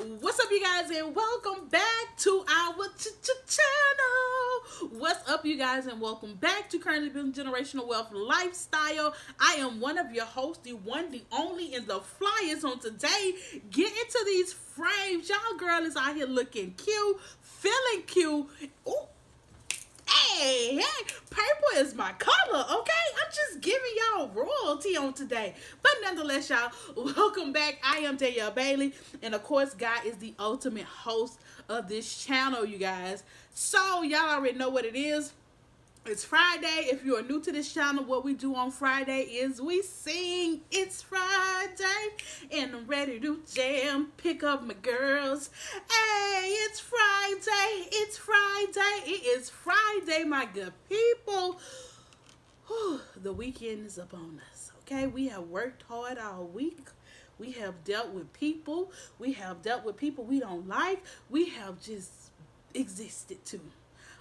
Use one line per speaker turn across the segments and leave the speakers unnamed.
What's up, you guys, and welcome back to our channel. What's up, you guys, and welcome back to Currently Building Generational Wealth Lifestyle. I am one of your hosts, the one, the only, and the flyers on today. Get into these frames. Y'all girl is out here looking cute, feeling cute. Ooh. Hey, purple is my color, okay? I'm just giving y'all royalty on today. But nonetheless, y'all, welcome back. I am Danielle Bailey, and of course, God is the ultimate host of this channel, you guys. So, y'all already know what it is. It's Friday. If you are new to this channel, what we do on Friday is we sing. It's Friday, and I'm ready to jam. Pick up my girls. Hey, it's Friday. It's Friday. It is Friday, my good people. Whew, the weekend is upon us, okay? We have worked hard all week. We have dealt with people. We have dealt with people we don't like. We have just existed too.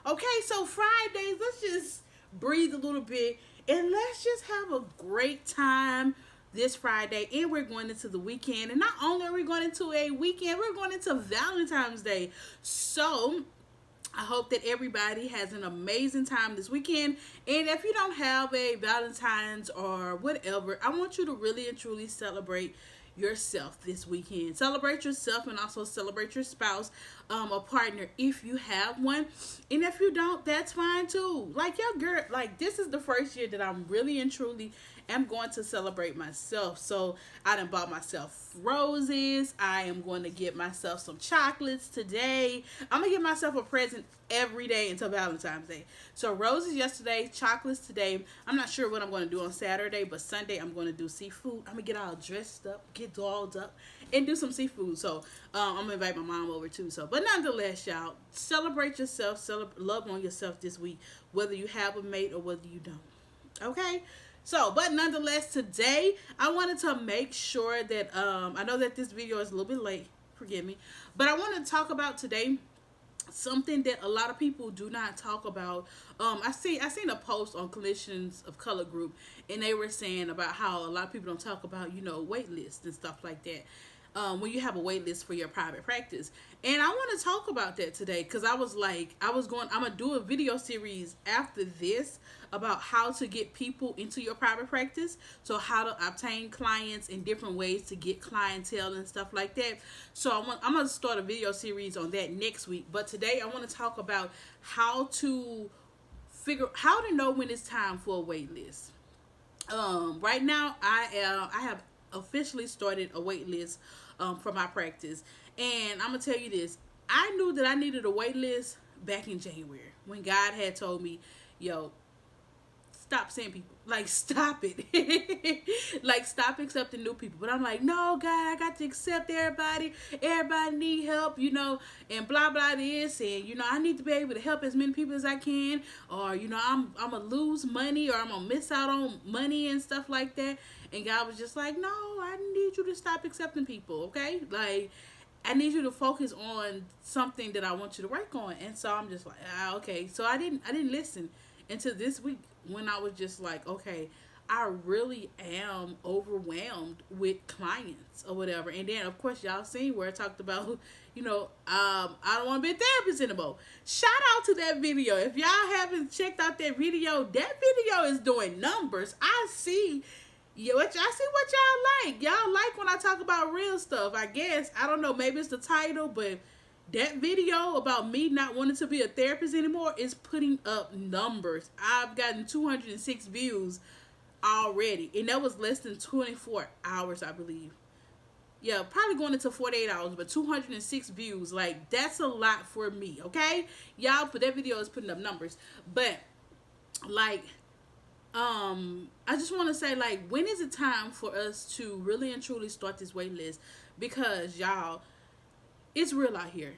Okay, so Fridays, let's just breathe a little bit and let's just have a great time this Friday. And we're going into the weekend. And not only are we going into a weekend, we're going into Valentine's Day. So I hope that everybody has an amazing time this weekend. And if you don't have a Valentine's or whatever, I want you to really and truly celebrate yourself this weekend. Celebrate yourself and also celebrate your spouse, a partner if you have one. And if you don't, that's fine too. Like, your girl, like, this is the first year that I'm really and truly am going to celebrate myself. So I done bought myself roses. I am going to get myself some chocolates today. I'm gonna get myself a present every day until Valentine's Day. So roses yesterday, chocolates today. I'm not sure what I'm going to do on Saturday, but Sunday I'm going to do seafood. I'm gonna get all dressed up, get dolled up, and do some seafood. So I'm gonna invite my mom over too. So, but nonetheless, y'all, celebrate yourself, love on yourself this week, whether you have a mate or whether you don't. Okay. So, but nonetheless, today I wanted to make sure that I know that this video is a little bit late, forgive me, but I want to talk about today something that a lot of people do not talk about. I seen a post on Collisions of Color group, and they were saying about how a lot of people don't talk about, wait lists and stuff like that. When you have a wait list for your private practice. And I want to talk about that today because I'm going to do a video series after this about how to get people into your private practice. So how to obtain clients in different ways to get clientele and stuff like that. So I'm going to start a video series on that next week. But today I want to talk about how to know when it's time for a wait list. Right now I have officially started a wait list for my practice, and I'm gonna tell you this: I knew that I needed a wait list back in January when God had told me, "Yo, stop seeing people. Like, stop it. Like, stop accepting new people." But I'm like, no, God, I got to accept everybody. Everybody need help, and blah, blah this. And, I need to be able to help as many people as I can. Or, I'm going to lose money, or I'm going to miss out on money and stuff like that. And God was just like, no, I need you to stop accepting people, okay? Like, I need you to focus on something that I want you to work on. And so I'm just like, okay. So I didn't listen until this week, when I was just like, okay, I really am overwhelmed with clients or whatever. And then, of course, y'all seen where I talked about, I don't want to be a therapist anymore. Shout out to that video. If y'all haven't checked out that video is doing numbers. I see what y'all like. Y'all like when I talk about real stuff, I guess. I don't know, maybe it's the title, but that video about me not wanting to be a therapist anymore is putting up numbers. I've gotten 206 views already, and that was less than 24 hours, I believe. Yeah, probably going into 48 hours, but 206 views, like, that's a lot for me, okay? Y'all, but that video is putting up numbers. But, like, I just want to say, like, when is it time for us to really and truly start this wait list? Because, y'all, it's real out here,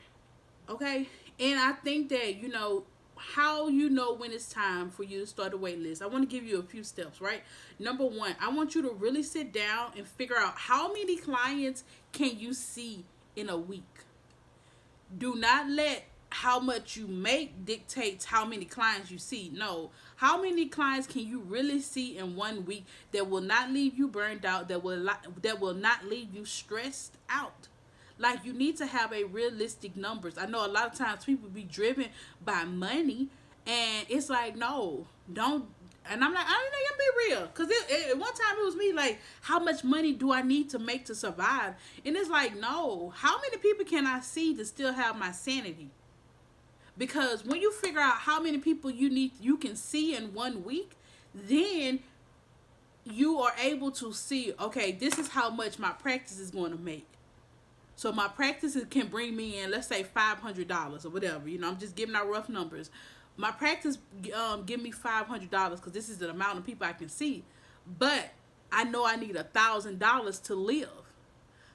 okay? And I think that, how when it's time for you to start a wait list. I want to give you a few steps, right? Number one, I want you to really sit down and figure out how many clients can you see in a week. Do not let how much you make dictates how many clients you see. No, how many clients can you really see in 1 week that will not leave you burned out, that will not leave you stressed out? Like, you need to have a realistic numbers. I know a lot of times people be driven by money, and it's like, no, don't. And I'm like, I don't know, you be real. Because one time it was me, like, how much money do I need to make to survive? And it's like, no, how many people can I see to still have my sanity? Because when you figure out how many people you can see in 1 week, then you are able to see, okay, this is how much my practice is going to make. So my practices can bring me in, let's say $500 or whatever. I'm just giving out rough numbers. My practice give me $500 because this is the amount of people I can see. But I know I need $1,000 to live.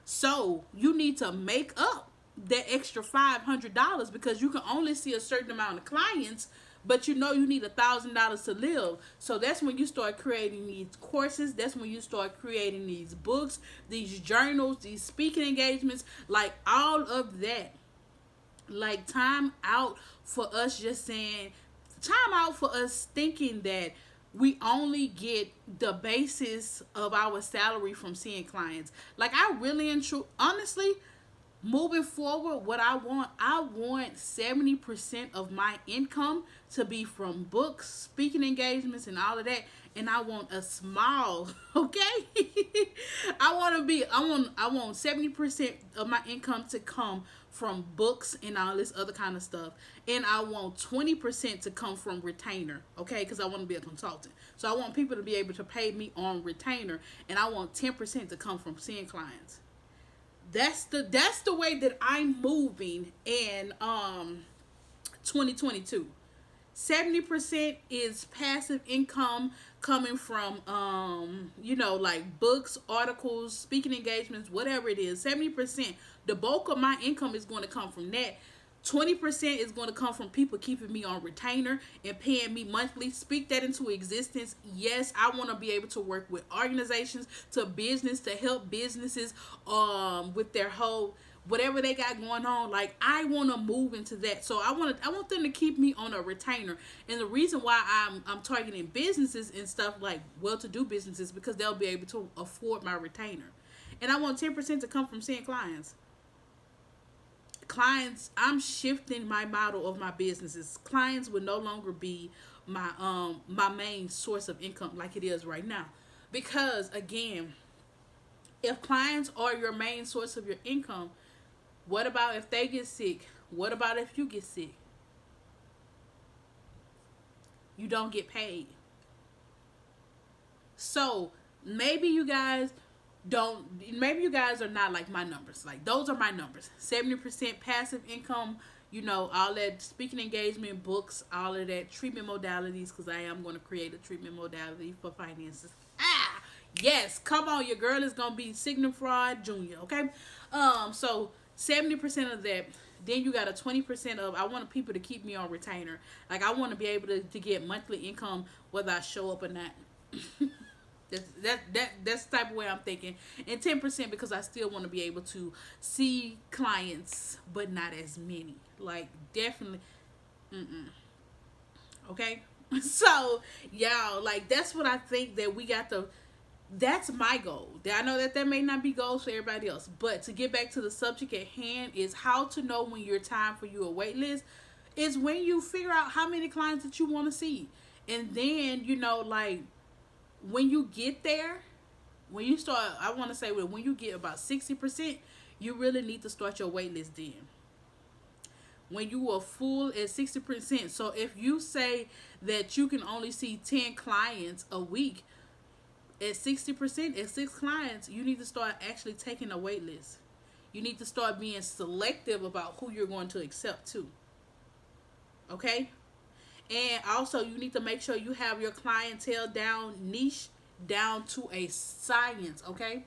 So you need to make up that extra $500 because you can only see a certain amount of clients, but you need $1,000 to live. So that's when you start creating these courses. That's when you start creating these books, these journals, these speaking engagements, like all of that. Like, time out for us thinking that we only get the basis of our salary from seeing clients. Like, I really and true, honestly, moving forward, what I want 70% of my income to be from books, speaking engagements, and all of that. And I want a small, okay? I want 70% of my income to come from books and all this other kind of stuff. And I want 20% to come from retainer, okay? Because I want to be a consultant. So I want people to be able to pay me on retainer. And I want 10% to come from seeing clients. That's the way that I'm moving in 2022. 70% is passive income coming from like books, articles, speaking engagements, whatever it is. 70%, the bulk of my income is going to come from that. 20% is going to come from people keeping me on retainer and paying me monthly. Speak that into existence. Yes, I want to be able to work with organizations, to help businesses with their whole whatever they got going on. Like, I want to move into that. So I want them to keep me on a retainer. And the reason why I'm targeting businesses and stuff, like well-to-do businesses, because they'll be able to afford my retainer. And I want 10% to come from seeing clients. I'm shifting my model of my businesses. Clients will no longer be my main source of income like it is right now. Because, again, if clients are your main source of your income, what about if they get sick? What about if you get sick? You don't get paid. So maybe you guys are not like my numbers. Like, those are my numbers. 70% passive income, all that speaking engagement, books, all of that, treatment modalities, because I am going to create a treatment modality for finances. Yes, come on, your girl is going to be Sigma Fraud Junior, okay? So 70% of that. Then you got a 20% of, I want people to keep me on retainer. Like, I want to be able to get monthly income whether I show up or not. That's the type of way I'm thinking. And 10% because I still want to be able to see clients, but not as many. Like, definitely. Okay? So, y'all, like, that's what I think that we got that's my goal. I know that may not be goals for everybody else. But to get back to the subject at hand is how to know when your time for you a wait list is when you figure out how many clients that you want to see. And then, like, when you get there, when you start, I want to say when you get about 60%, you really need to start your wait list then. When you are full at 60%. So if you say that you can only see 10 clients a week, at 60%, at 6 clients, you need to start actually taking a wait list. You need to start being selective about who you're going to accept too. Okay? And also, you need to make sure you have your clientele niche down to a science, okay?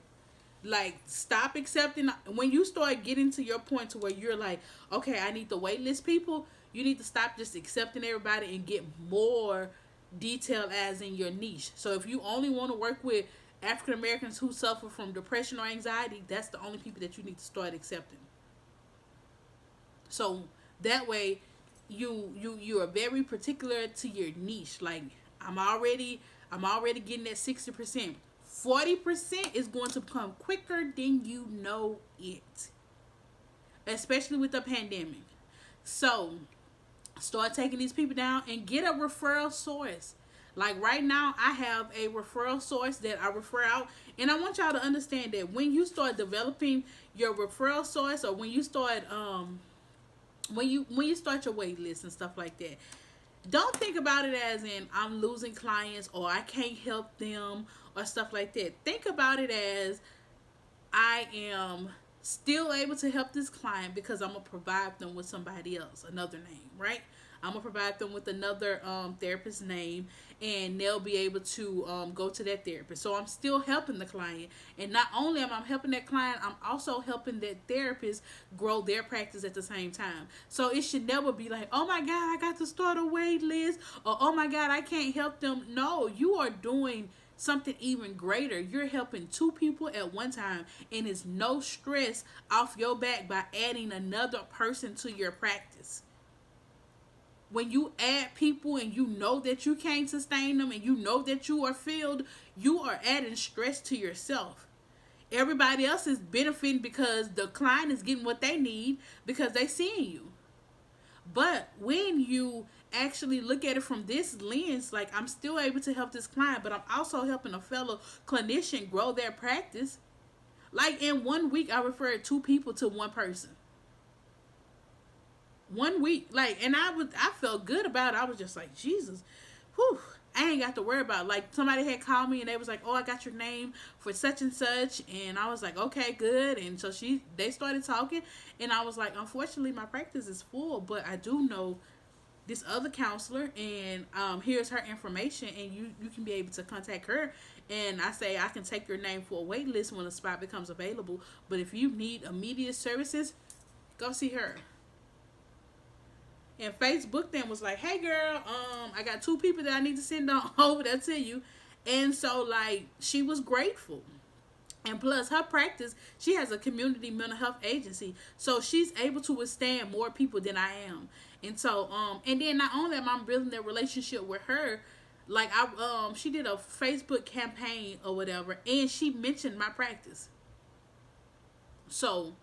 Like, stop accepting. When you start getting to your point to where you're like, okay, I need to wait list people, you need to stop just accepting everybody and get more detailed as in your niche. So if you only want to work with African Americans who suffer from depression or anxiety, that's the only people that you need to start accepting. So that way you are very particular to your niche. Like, I'm already getting that 60%. 40% is going to come quicker than you know it. especially with the pandemic. So start taking these people down and get a referral source. Like right now, I have a referral source that I refer out, and I want y'all to understand that when you start developing your referral source, or when you start your wait list and stuff like that, don't think about it as in I'm losing clients or I can't help them or stuff like that. Think about it as I am still able to help this client because I'm gonna provide them with somebody else, another name, right? I'm gonna provide them with another therapist's name, and they'll be able to go to that therapist. So I'm still helping the client, and not only am I helping that client, I'm also helping that therapist grow their practice at the same time. So it should never be like, oh my God, I got to start a wait list, or oh my God, I can't help them. No, you are doing something even greater. You're helping two people at one time, and it's no stress off your back by adding another person to your practice. When you add people and you know that you can't sustain them and you know that you are filled, you are adding stress to yourself. Everybody else is benefiting because the client is getting what they need because they seeing you. But when you actually look at it from this lens, like I'm still able to help this client, but I'm also helping a fellow clinician grow their practice. Like in 1 week, I referred 2 people to one person. 1 week, like, and I felt good about it. I was just like, Jesus, whew, I ain't got to worry about it. Like somebody had called me and they was like, oh, I got your name for such and such, and I was like, okay, good. And so they started talking, and I was like, unfortunately, my practice is full, but I do know this other counselor, and here's her information, and you can be able to contact her. And I say I can take your name for a wait list when a spot becomes available. But if you need immediate services, go see her. And Facebook then was like, hey girl, I got 2 people that I need to send on over there to you. And so like she was grateful. And plus her practice, she has a community mental health agency. So she's able to withstand more people than I am. And so and then not only am I building that relationship with her, like she did a Facebook campaign or whatever, and she mentioned my practice. So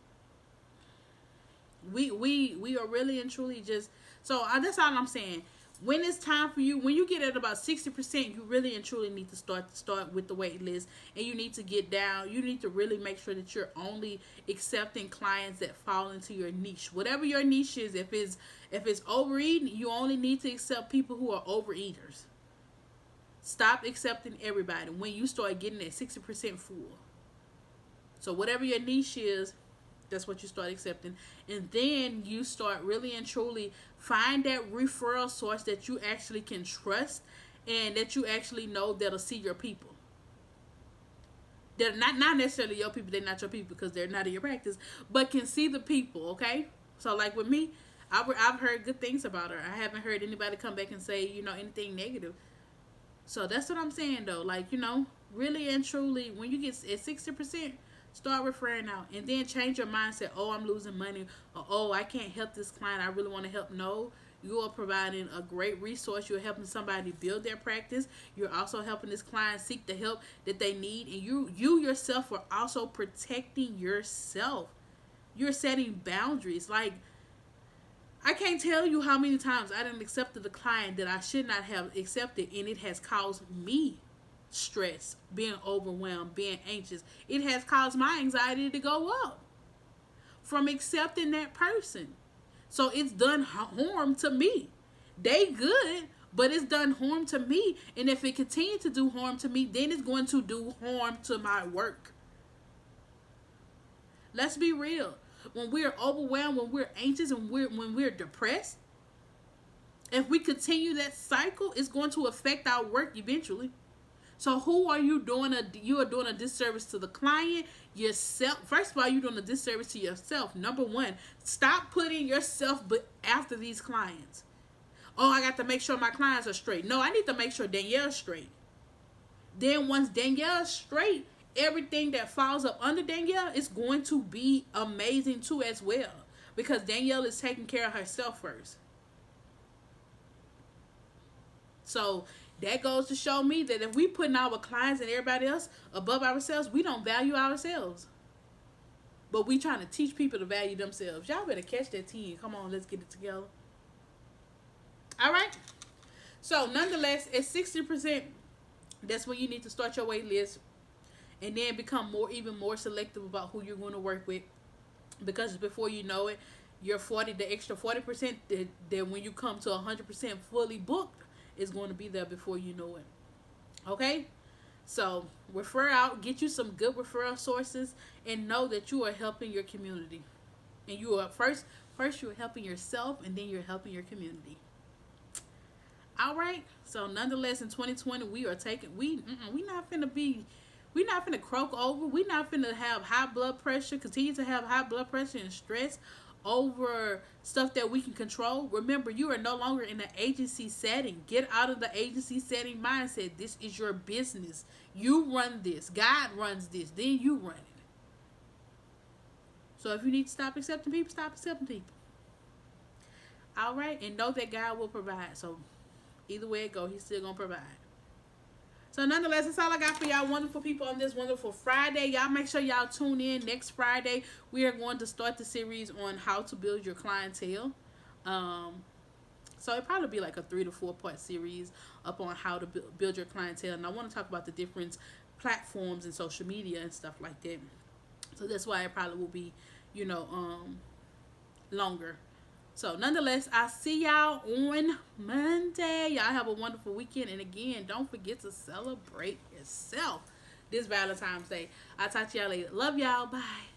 we are really and truly just, so that's all I'm saying. When it's time for you, when you get at about 60%, you really and truly need to start with the wait list, and you need to get down. You need to really make sure that you're only accepting clients that fall into your niche, whatever your niche is. If it's overeating, you only need to accept people who are overeaters. Stop accepting everybody when you start getting at 60% full. So whatever your niche is, that's what you start accepting. And then you start really and truly find that referral source that you actually can trust and that you actually know that'll see your people. They're not necessarily your people. They're not your people because they're not in your practice, but can see the people, okay? So like with me, I've heard good things about her. I haven't heard anybody come back and say, anything negative. So that's what I'm saying though. Like, really and truly, when you get at 60%, start referring out, and then change your mindset. Oh, I'm losing money, or oh, I can't help this client. I really want to help. No, you are providing a great resource. You're helping somebody build their practice. You're also helping this client seek the help that they need, and you yourself are also protecting yourself. You're setting boundaries. Like, I can't tell you how many times I didn't accept the client that I should not have accepted, and it has caused me stress, being overwhelmed, being anxious. It has caused my anxiety to go up from accepting that person. So it's done harm to me. They good, but it's done harm to me. And if it continues to do harm to me, then it's going to do harm to my work. Let's be real. When we're overwhelmed, when we're anxious, and when we're depressed, if we continue that cycle, it's going to affect our work eventually. So who are you doing? You are doing a disservice to the client, yourself. First of all, you're doing a disservice to yourself. Number one, stop putting yourself after these clients. Oh, I got to make sure my clients are straight. No, I need to make sure Danielle's straight. Then once Danielle's straight, everything that falls up under Danielle is going to be amazing too as well. Because Danielle is taking care of herself first. So that goes to show me that if we putting our clients and everybody else above ourselves, we don't value ourselves. but we trying to teach people to value themselves. Y'all better catch that 10. Come on, let's get it together. All right. So nonetheless, at 60%, that's when you need to start your wait list, and then become even more selective about who you're going to work with, because before you know it, your the extra 40% that when you come to 100% fully booked is going to be there before you know it. Okay. So refer out, get you some good referral sources, and know that you are helping your community. And you are first you're helping yourself, and then you're helping your community. All right. So nonetheless, in 2020, we not finna croak over. We not finna have high blood pressure, continue to have high blood pressure and stress over stuff that we can control. Remember, you are no longer in an agency setting. Get out of the agency setting mindset. This is your business. You run this. God runs this. Then you run it. So if you need to stop accepting people, stop accepting people. All right. And know that God will provide. So either way it go, he's still going to provide. So nonetheless, that's all I got for y'all wonderful people on this wonderful Friday. Y'all make sure y'all tune in next Friday. We are going to start the series on how to build your clientele. So it'll probably be like a 3 to 4 part series up on how to build your clientele. And I want to talk about the different platforms and social media and stuff like that. So that's why it probably will be, longer. So nonetheless, I'll see y'all on Monday. Y'all have a wonderful weekend. And again, don't forget to celebrate yourself this Valentine's Day. I'll talk to y'all later. Love y'all. Bye.